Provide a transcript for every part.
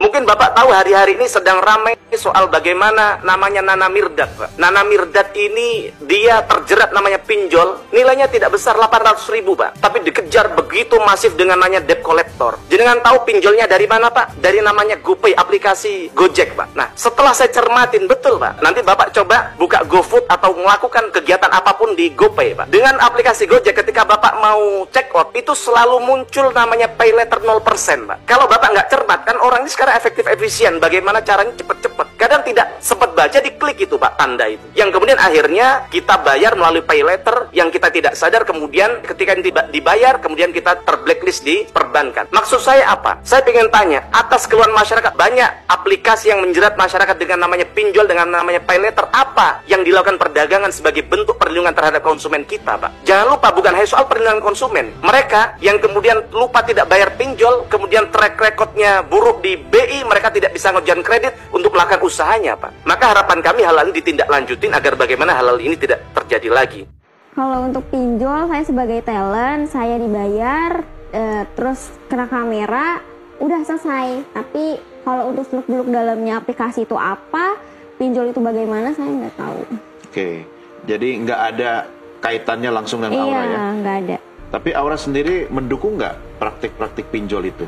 Mungkin Bapak tahu hari-hari ini sedang ramai soal bagaimana namanya Nana Mirdad, Pak. Nana Mirdad ini dia terjerat namanya pinjol, nilainya tidak besar 800.000, Pak. Tapi dikejar begitu masif dengan namanya debt collector. Jenengan tahu pinjolnya dari mana, Pak? Dari namanya GoPay, aplikasi Gojek, Pak. Nah, setelah saya cermatin betul, Pak. Nanti Bapak coba buka GoFood atau melakukan kegiatan apapun di GoPay, Pak. Dengan aplikasi Gojek ketika Bapak mau check out, itu selalu muncul namanya pay letter 0%, Pak. Kalau Bapak nggak cermat, kan orang ini sekarang efektif efisien, bagaimana caranya cepet-cepet. Kadang tidak sempat baca, diklik itu, Pak, tanda itu. Yang kemudian akhirnya kita bayar melalui pay letter yang kita tidak sadar, kemudian ketika dibayar, kemudian kita terblacklist di perbankan. Maksud saya apa? Saya ingin tanya, atas keluhan masyarakat, banyak aplikasi yang menjerat masyarakat dengan namanya pinjol, dengan namanya pay letter. Apa yang dilakukan perdagangan sebagai bentuk perlindungan terhadap konsumen kita, Pak? Jangan lupa, bukan hanya soal perlindungan konsumen. Mereka yang kemudian lupa tidak bayar pinjol, kemudian track recordnya buruk di BI, mereka tidak bisa ngejual kredit untuk melakukan usahanya, Pak. Maka harapan kami hal ini ditindaklanjutin agar bagaimana hal ini tidak terjadi lagi. Kalau untuk pinjol, saya sebagai talent, saya dibayar, terus kena kamera, udah selesai. Tapi kalau untuk seluk-beluk dalamnya aplikasi itu apa, pinjol itu bagaimana, saya nggak tahu. Oke, jadi nggak ada kaitannya langsung dengan Aura ya? Iya, nggak ada. Tapi Aura sendiri mendukung nggak praktik-praktik pinjol itu?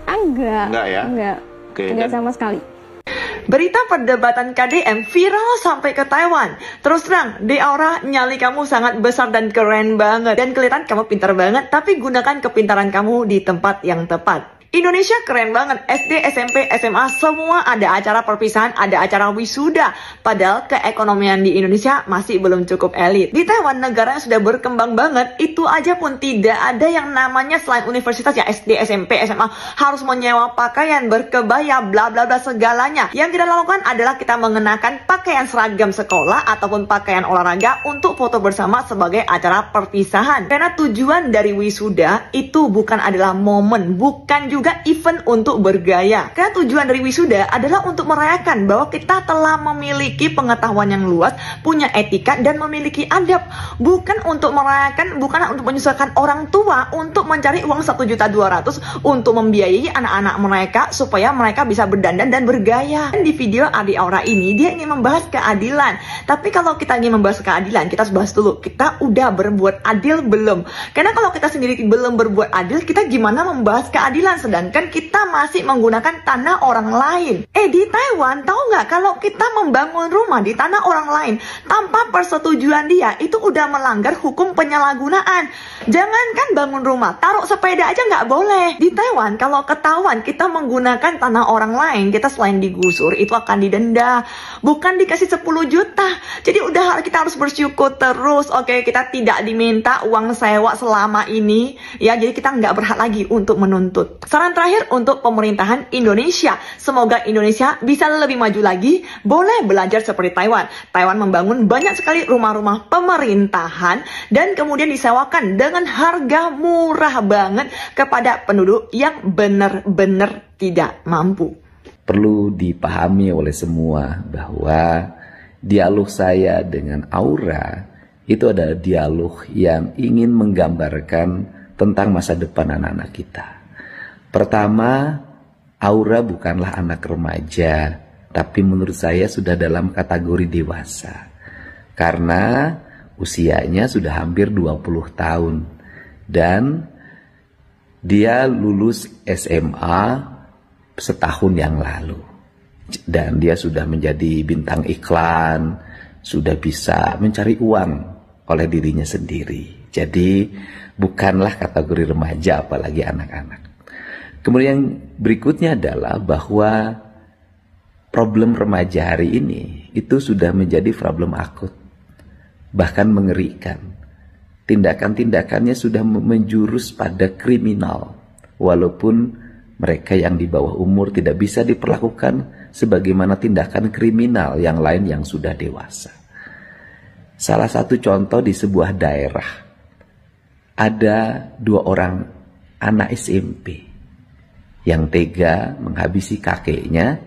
Enggak. Enggak ya? Enggak. Oke, Enggak sama sekali. Berita perdebatan KDM viral sampai ke Taiwan. Terus terang, di Aura, nyali kamu sangat besar dan keren banget. Dan kelihatan kamu pintar banget, tapi gunakan kepintaran kamu di tempat yang tepat. Indonesia keren banget, SD, SMP, SMA, semua ada acara perpisahan, ada acara wisuda. Padahal keekonomian di Indonesia masih belum cukup elit. Di Taiwan, negara yang sudah berkembang banget, itu aja pun tidak ada yang namanya selain universitas ya SD, SMP, SMA, harus menyewa pakaian, berkebaya, bla bla bla segalanya. Yang kita lakukan adalah kita mengenakan pakaian seragam sekolah ataupun pakaian olahraga untuk foto bersama sebagai acara perpisahan. Karena tujuan dari wisuda itu bukan adalah momen, bukan juga event untuk bergaya. Karena tujuan dari wisuda adalah untuk merayakan bahwa kita telah memiliki pengetahuan yang luas, punya etika, dan memiliki adab. Bukan untuk merayakan, bukan untuk menyusahkan orang tua untuk mencari uang 1.200.000 untuk membiayai anak-anak mereka supaya mereka bisa berdandan dan bergaya. Dan di video Adi Aura ini, dia ingin membahas keadilan. Tapi kalau kita ingin membahas keadilan, kita harus bahas dulu, kita udah berbuat adil belum? Karena kalau kita sendiri belum berbuat adil, kita gimana membahas keadilan? Sedangkan kita masih menggunakan tanah orang lain. Di Taiwan, tahu nggak kalau kita membangun rumah di tanah orang lain tanpa persetujuan dia, itu udah melanggar hukum penyalahgunaan. Jangankan bangun rumah, taruh sepeda aja nggak boleh. Di Taiwan, kalau ketahuan kita menggunakan tanah orang lain, kita selain digusur, itu akan didenda. Bukan dikasih 10 juta. Jadi udah kita harus bersyukur terus. Oke, kita tidak diminta uang sewa selama ini. Ya, jadi kita nggak berhak lagi untuk menuntut. Saran terakhir untuk pemerintahan Indonesia. Semoga Indonesia bisa lebih maju lagi. Boleh belajar seperti Taiwan. Taiwan membangun banyak sekali rumah-rumah pemerintahan dan kemudian disewakan dengan harga murah banget kepada penduduk yang benar-benar tidak mampu. Perlu dipahami oleh semua bahwa dialog saya dengan Aura itu adalah dialog yang ingin menggambarkan tentang masa depan anak-anak kita. Pertama, Aura bukanlah anak remaja, tapi menurut saya sudah dalam kategori dewasa. Karena usianya sudah hampir 20 tahun. Dan dia lulus SMA setahun yang lalu. Dan dia sudah menjadi bintang iklan, sudah bisa mencari uang oleh dirinya sendiri. Jadi bukanlah kategori remaja apalagi anak-anak. Kemudian berikutnya adalah bahwa problem remaja hari ini itu sudah menjadi problem akut, bahkan mengerikan. Tindakan-tindakannya sudah menjurus pada kriminal, walaupun mereka yang di bawah umur tidak bisa diperlakukan sebagaimana tindakan kriminal yang lain yang sudah dewasa. Salah satu contoh di sebuah daerah, ada 2 orang anak SMP yang tega menghabisi kakeknya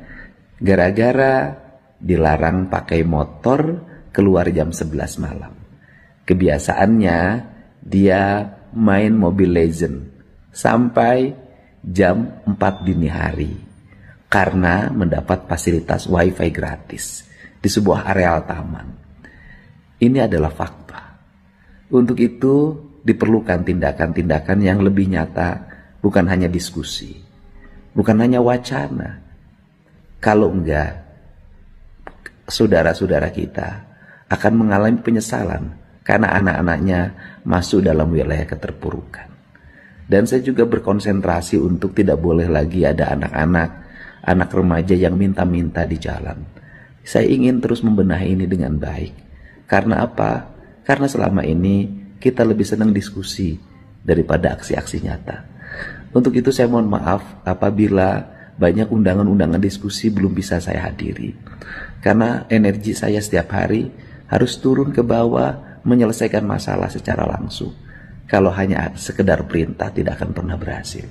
gara-gara dilarang pakai motor keluar jam 11 malam. Kebiasaannya dia main Mobile Legends sampai jam 4 dini hari. karena mendapat fasilitas wifi gratis di sebuah areal taman. Ini adalah fakta. Untuk itu diperlukan tindakan-tindakan yang lebih nyata, bukan hanya diskusi, bukan hanya wacana. Kalau enggak, saudara-saudara kita akan mengalami penyesalan karena anak-anaknya masuk dalam wilayah keterpurukan. Dan saya juga berkonsentrasi untuk tidak boleh lagi ada anak remaja yang minta-minta di jalan. Saya ingin terus membenahi ini dengan baik. Karena apa? Karena selama ini kita lebih senang diskusi daripada aksi-aksi nyata. Untuk itu saya mohon maaf apabila banyak undangan-undangan diskusi belum bisa saya hadiri. Karena energi saya setiap hari harus turun ke bawah menyelesaikan masalah secara langsung. Kalau hanya sekedar perintah tidak akan pernah berhasil.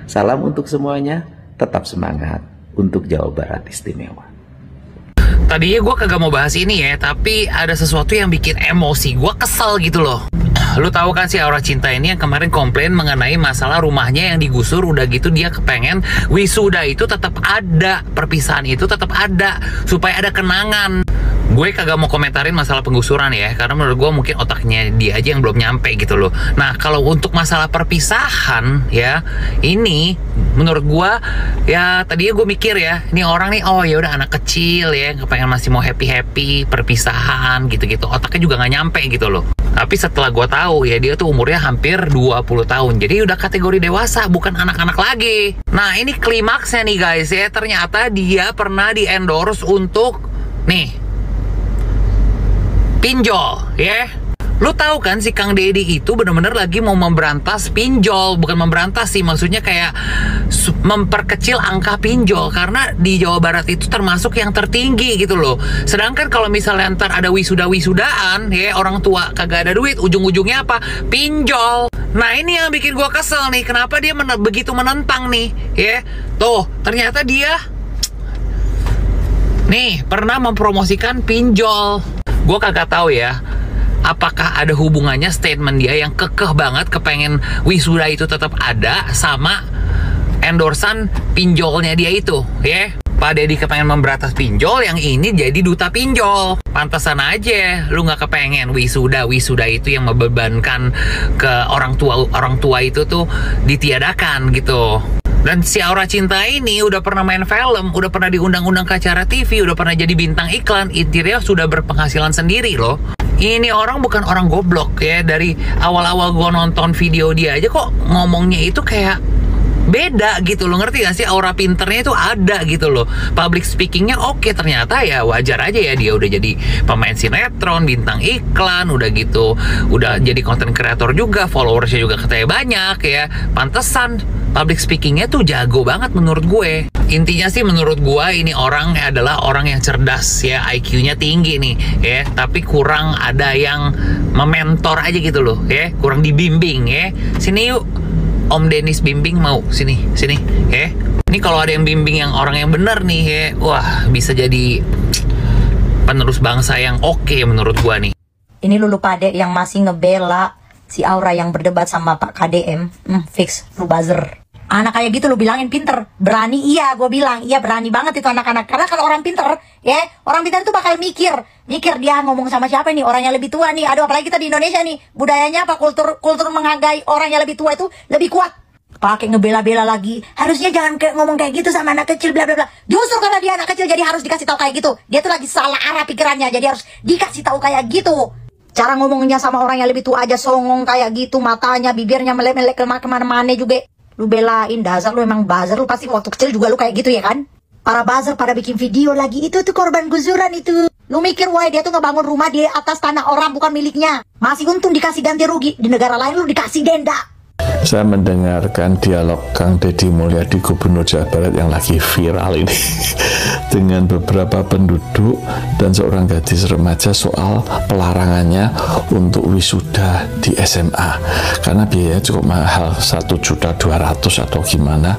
Salam untuk semuanya, tetap semangat untuk Jawa Barat Istimewa. Tadinya gue kagak mau bahas ini ya, tapi ada sesuatu yang bikin emosi gue, kesel gitu loh. Lu tahu kan si Aura Cinta ini yang kemarin komplain mengenai masalah rumahnya yang digusur, udah gitu dia kepengen wisuda itu tetap ada, perpisahan itu tetap ada, supaya ada kenangan. Gue kagak mau komentarin masalah penggusuran ya, karena menurut gue mungkin otaknya dia aja yang belum nyampe gitu loh. Nah kalau untuk masalah perpisahan ya, ini menurut gue ya tadinya gue mikir ya, ini orang nih oh ya udah anak kecil ya, kepengen masih mau happy perpisahan gitu-gitu, otaknya juga nggak nyampe gitu loh. Tapi setelah gue tahu ya dia tuh umurnya hampir 20 tahun, jadi udah kategori dewasa, bukan anak-anak lagi. Nah ini klimaksnya nih guys ya, ternyata dia pernah di endorse untuk nih pinjol ya. Lu tahu kan si Kang Deddy itu bener-bener lagi mau memberantas pinjol. Bukan memberantas sih, maksudnya kayak memperkecil angka pinjol, karena di Jawa Barat itu termasuk yang tertinggi gitu loh. Sedangkan kalau misalnya ntar ada wisudaan ya, orang tua kagak ada duit, ujung-ujungnya apa? Pinjol. Nah ini yang bikin gua kesel nih, kenapa dia begitu menentang nih ya. Tuh ternyata dia nih pernah mempromosikan pinjol. Gue kagak tahu ya, apakah ada hubungannya statement dia yang kekeh banget kepengen wisuda itu tetap ada sama endorsan pinjolnya dia itu ya. Pak Deddy kepengen memberantas pinjol, yang ini jadi duta pinjol. Pantesan aja lu nggak kepengen wisuda itu yang membebankan ke orang tua itu tuh ditiadakan gitu. Dan si Aura Cinta ini udah pernah main film, udah pernah diundang-undang ke acara TV, udah pernah jadi bintang iklan, intinya sudah berpenghasilan sendiri loh. Ini orang bukan orang goblok ya, dari awal-awal gue nonton video dia aja kok ngomongnya itu kayak beda gitu loh, ngerti gak sih? Aura pinternya itu ada gitu loh, public speakingnya oke. Ternyata ya wajar aja ya, dia udah jadi pemain sinetron, bintang iklan, udah gitu udah jadi content creator juga, followersnya juga katanya banyak ya. Pantesan public speakingnya tuh jago banget menurut gue. Intinya sih menurut gue ini orang adalah orang yang cerdas ya, IQ-nya tinggi nih ya, tapi kurang ada yang mementor aja gitu loh ya, kurang dibimbing ya. Sini yuk Om Dennis bimbing, mau sini ya. Ini kalau ada yang bimbing yang orang yang bener nih ya, wah bisa jadi penerus bangsa yang oke menurut gua nih. Ini lu pada yang masih ngebela si Aura yang berdebat sama Pak KDM, fix lu buzzer. Anak kayak gitu lu bilangin pinter, berani. Iya gue bilang, iya berani banget itu anak-anak. Karena kalau orang pinter ya, orang pinter itu bakal mikir dia ngomong sama siapa nih, orang yang lebih tua nih. Aduh apalagi kita di Indonesia nih, budayanya apa, kultur menghargai orang yang lebih tua itu lebih kuat. Pakai ngebela-bela lagi, harusnya jangan ngomong kayak gitu sama anak kecil bla bla bla. Justru karena dia anak kecil jadi harus dikasih tahu kayak gitu. Dia tuh lagi salah arah pikirannya, jadi harus dikasih tahu kayak gitu. Cara ngomongnya sama orang yang lebih tua aja songong kayak gitu, matanya, bibirnya melek-melek kemana-mana juga. Lu belain, dasar lu emang buzzer, lu pasti waktu kecil juga lu kayak gitu ya kan? Para buzzer pada bikin video lagi, itu tuh korban gusuran itu. Lu mikir, wah dia tuh ngebangun rumah di atas tanah orang bukan miliknya. Masih untung dikasih ganti rugi, di negara lain lu dikasih denda. Saya mendengarkan dialog Kang Deddy Mulyadi Gubernur Jawa Barat yang lagi viral ini dengan beberapa penduduk dan seorang gadis remaja soal pelarangannya untuk wisuda di SMA karena biayanya cukup mahal, 1.200.000 atau gimana.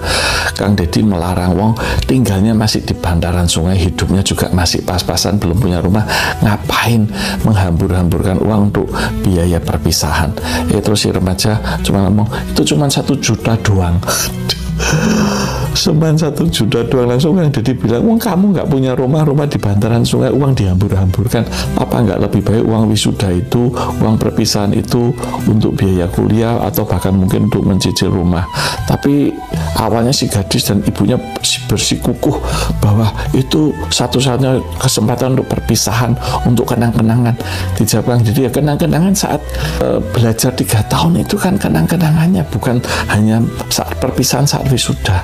Kang Deddy melarang wong tinggalnya masih di bantaran sungai, hidupnya juga masih pas-pasan, belum punya rumah, ngapain menghambur-hamburkan uang untuk biaya perpisahan. Terus si remaja cuma ngomong itu cuma 1 juta doang. Semen 1 juta doang, langsung Kang Deddy bilang, uang kamu nggak punya rumah di bantaran sungai, uang dihambur-hamburkan. Apa nggak lebih baik uang wisuda itu, uang perpisahan itu untuk biaya kuliah atau bahkan mungkin untuk mencicil rumah. Tapi awalnya si gadis dan ibunya bersikukuh bahwa itu satu-satunya kesempatan untuk perpisahan, untuk kenang-kenangan. Dijawab Kang Deddy, ya kenang-kenangan saat belajar 3 tahun itu kan kenang-kenangannya, bukan hanya saat perpisahan, saat wisuda.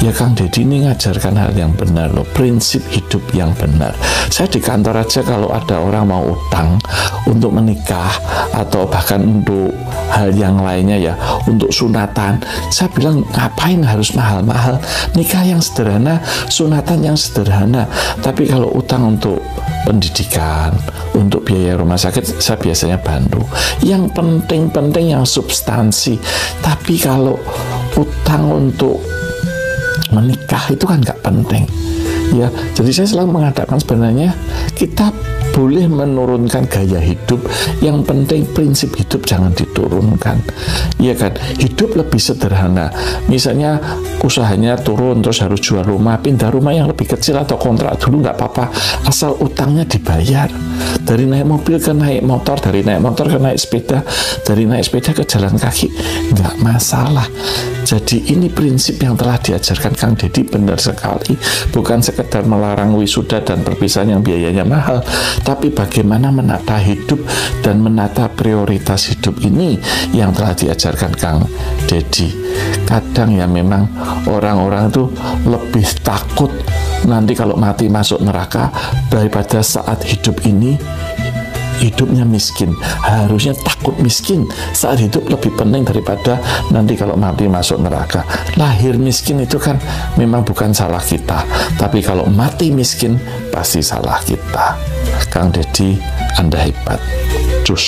Ya Kang Deddy ini ngajarkan hal yang benar loh, prinsip hidup yang benar. Saya di kantor aja kalau ada orang mau utang untuk menikah atau bahkan untuk hal yang lainnya ya, untuk sunatan, saya bilang ngapain harus mahal-mahal, nikah yang sederhana, sunatan yang sederhana. Tapi kalau utang untuk pendidikan, untuk biaya rumah sakit, saya biasanya bantu. Yang penting-penting yang substansi. Tapi kalau utang untuk menikah itu kan nggak penting. Ya, jadi saya selalu mengatakan sebenarnya kita boleh menurunkan gaya hidup, yang penting prinsip hidup jangan diturunkan. Iya kan, hidup lebih sederhana. Misalnya usahanya turun terus harus jual rumah, pindah rumah yang lebih kecil atau kontrak dulu nggak apa-apa, asal utangnya dibayar. Dari naik mobil ke naik motor, dari naik motor ke naik sepeda, dari naik sepeda ke jalan kaki, nggak masalah. Jadi ini prinsip yang telah diajarkan Kang Deddy benar sekali, bukan sekedar melarang wisuda dan perpisahan yang biayanya mahal, tapi bagaimana menata hidup dan menata prioritas hidup ini yang telah diajarkan Kang Deddy. Kadang ya memang orang-orang itu lebih takut nanti kalau mati masuk neraka daripada saat hidup ini hidupnya miskin. Harusnya takut miskin saat hidup lebih penting daripada nanti kalau mati masuk neraka. Lahir miskin itu kan memang bukan salah kita, tapi kalau mati miskin pasti salah kita. Kang Deddy, Anda hebat. Cus.